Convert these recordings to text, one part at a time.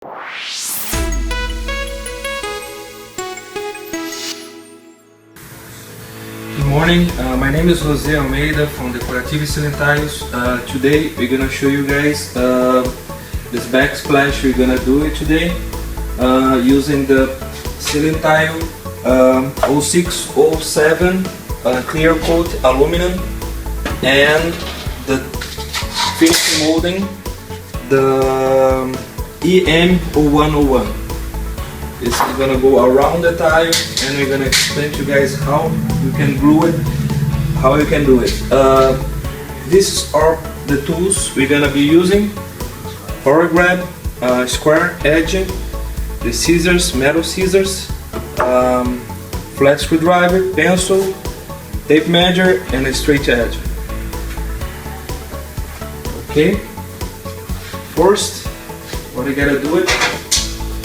Good morning, my name is Jose Almeida from Decorative Ceiling Tiles. Today we're gonna show you guys this backsplash. We're gonna do it today using the ceiling tile 0607 clear coat aluminum and the finishing molding, the EM0101. It's gonna go around the tile, and we're gonna explain to you guys how you can glue it, how you can do it. These are the tools we're gonna be using: power grab, square edging, the scissors, metal scissors, flat screwdriver, pencil, tape measure, and a straight edge. Okay. First, what we gotta do it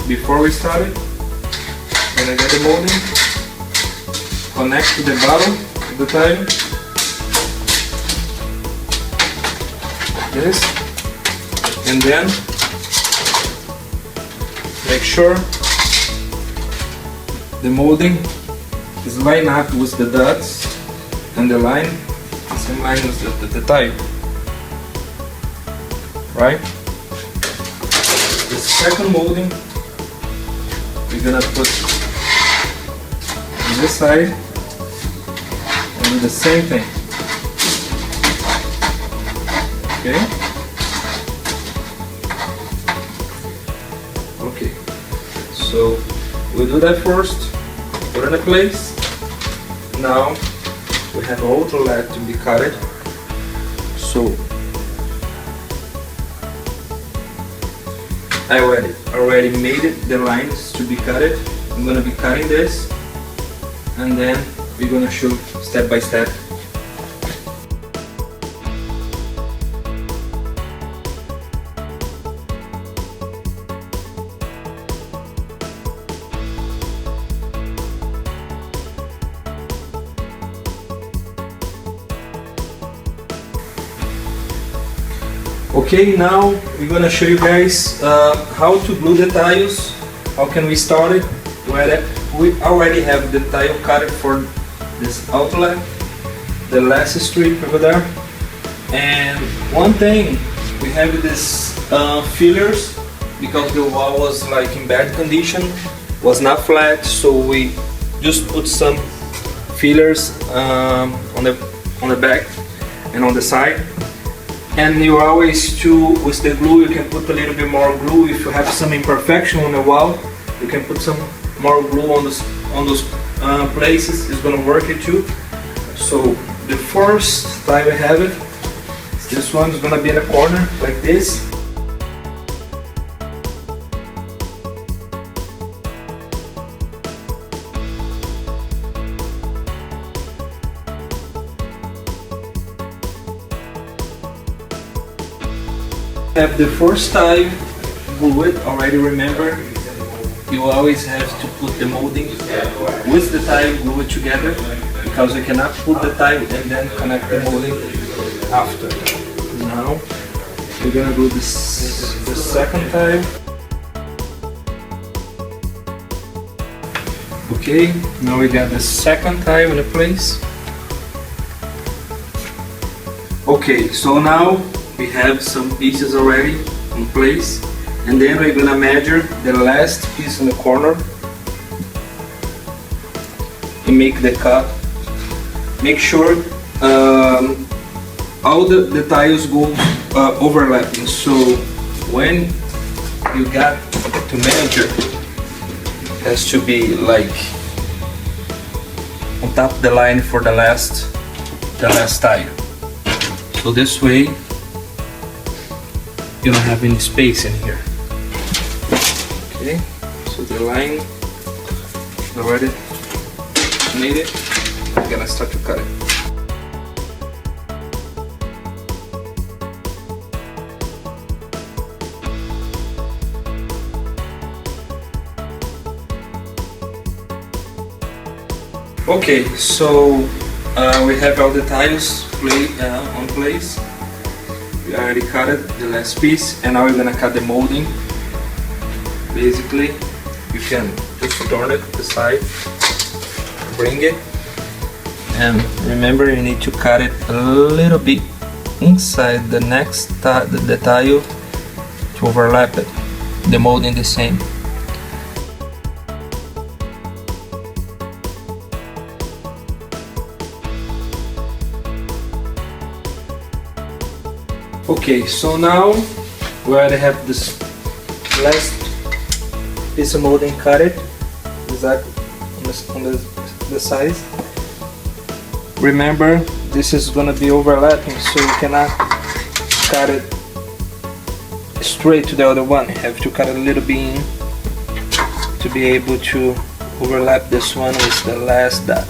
before we start it. Gonna get the molding, connect to the bottom of the tile, this, and then make sure the molding is lined up with the dots and the line is in line with the tile, right? The second molding we're gonna put on this side and do the same thing. Okay? Okay. So we'll do that first. Put it in place. Now we have an outlet to be cut. So I already made the lines to be cut. I'm gonna be cutting this, and then we're gonna show step by step. Okay, now we're gonna show you guys how to glue the tiles. How can we start it? We already have the tile cut for this outlet, the last strip over there. And one thing, we have this fillers because the wall was like in bad condition, was not flat, so we just put some fillers on the back and on the side. And you always with the glue, you can put a little bit more glue. If you have some imperfection on the wall, you can put some more glue on those places. It's gonna work it too. So the first tile we have it, this one is gonna be in a corner like this. Have the first tile glued. Already remember, you always have to put the molding with the tile glued together, because you cannot put the tile and then connect the molding after. Now we're gonna do the second tile. Okay, now we got the second tile in place. Okay, so now we have some pieces already in place, and then we're gonna measure the last piece in the corner and make the cut. Make sure all the tiles go overlapping, so when you got to measure, it has to be like on top of the line for the last tile. So this way you don't have any space in here. Okay, so the line already made it. I'm gonna start to cut it. Okay, so we have all the tiles on place. We already cut it, the last piece, and now we're gonna cut the molding. basically you can just turn it to the side, bring it, and remember you need to cut it a little bit inside the next the tile to overlap it, the molding the same. Okay, so now we already have this last piece of molding cut it exactly on the size. Remember, this is gonna be overlapping, so you cannot cut it straight to the other one. You have to cut a little bit in to be able to overlap this one with the last dot.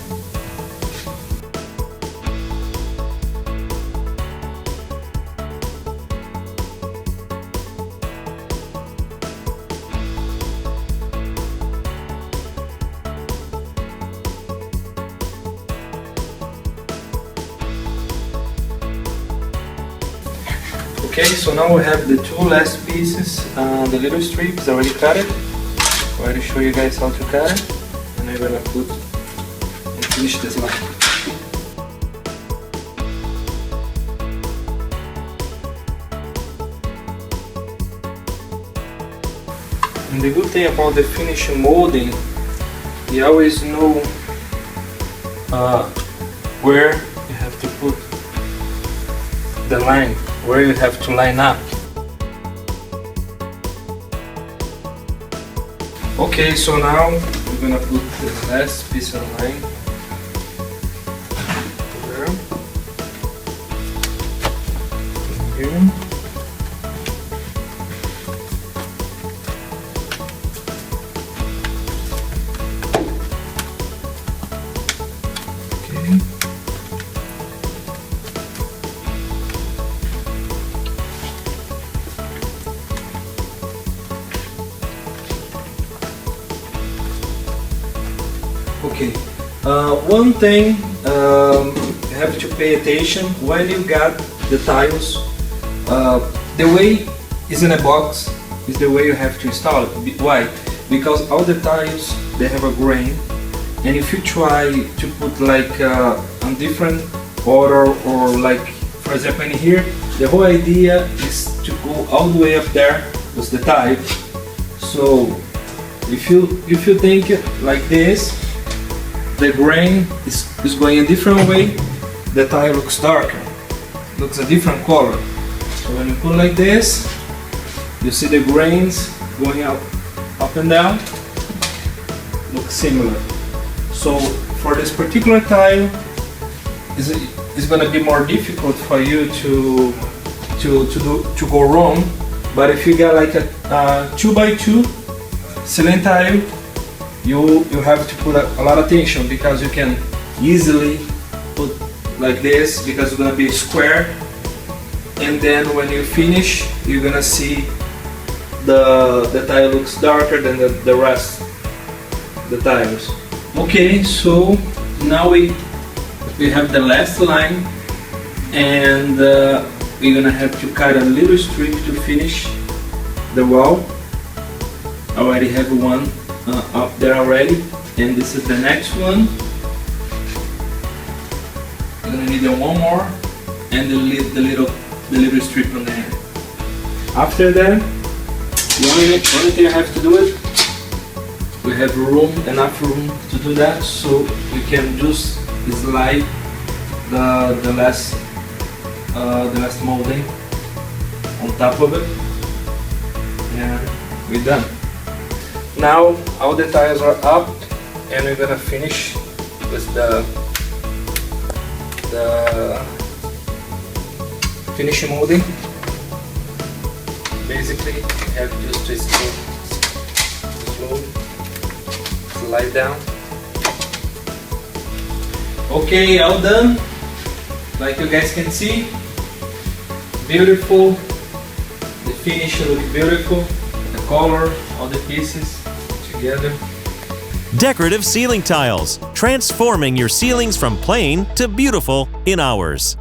Okay, so now we have the two last pieces, the little strips already cut it. I already show you guys how to cut it, and I'm gonna put and finish this line. And the good thing about the finishing molding, you always know where you have to put the line, where you have to line up. Okay, so now we're gonna put the last piece of line there. Here. Okay. Okay, one thing you have to pay attention when you got the tiles. The way is in a box is the way you have to install it. Why? Because all the tiles they have a grain, and if you try to put like a different order, or like for example in here, the whole idea is to go all the way up there with the tile. So if you think it like this, the grain is going a different way, the tile looks darker, looks a different color. So when you put like this, you see the grains going up and down, looks similar. So for this particular tile, it's going to be more difficult for you to go wrong. But if you got like a 2x2 ceiling tile, you have to put a lot of attention, because you can easily put like this, because it's gonna be square, and then when you finish, you're gonna see the tile looks darker than the rest the tiles. Okay, so now we have the last line, and we're gonna have to cut a little strip to finish the wall. I already have one up there already, and this is the next one. You're gonna need one more, and the little strip on there. After that, the only thing you have to do it, we have enough room to do that, so we can just slide the last molding on top of it, and we're done. Now all the tiles are up, and we're gonna finish with the finishing molding. Basically, you have just to slowly slide down. Okay, all done. Like you guys can see, beautiful. The finish looks beautiful. The color, all the pieces together. Decorative ceiling tiles, transforming your ceilings from plain to beautiful in hours.